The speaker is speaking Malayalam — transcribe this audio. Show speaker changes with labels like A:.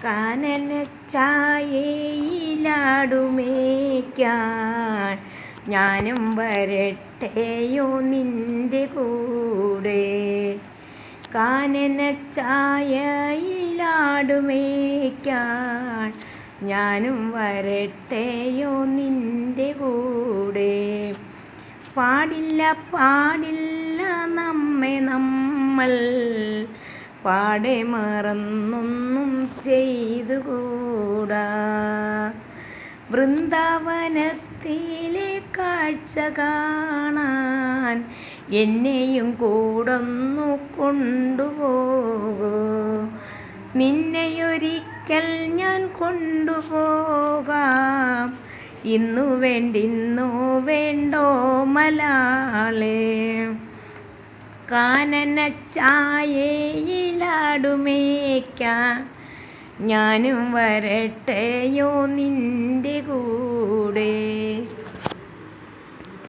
A: കാനനച്ചായയിലാടുമേയ്ക്കാൻ ഞാനും വരട്ടെയോ നിൻ്റെ കൂടെ. കാനനച്ചായയിലാടുമേയ്ക്കാൻ ഞാനും വരട്ടെയോ നിൻ്റെ കൂടെ. പാടില്ല പാടില്ല നമ്മെ നമ്മൾ പാടെ മറന്നൊന്നും ചെയ്തുകൂടാ. വൃന്ദാവനത്തിലെ കാഴ്ച കാണാൻ എന്നെയും കൂടൊന്നു കൊണ്ടുപോകൂ. നിന്നെയൊരിക്കൽ ഞാൻ കൊണ്ടുപോകാം. ഇന്നു വേണ്ടിന്നു വേണ്ടോ മലാളേ. കാനനച്ചായയിലാടുമേയ്ക്കാൻ ഞാനും വരട്ടെയോ നിൻ്റെ കൂടെ.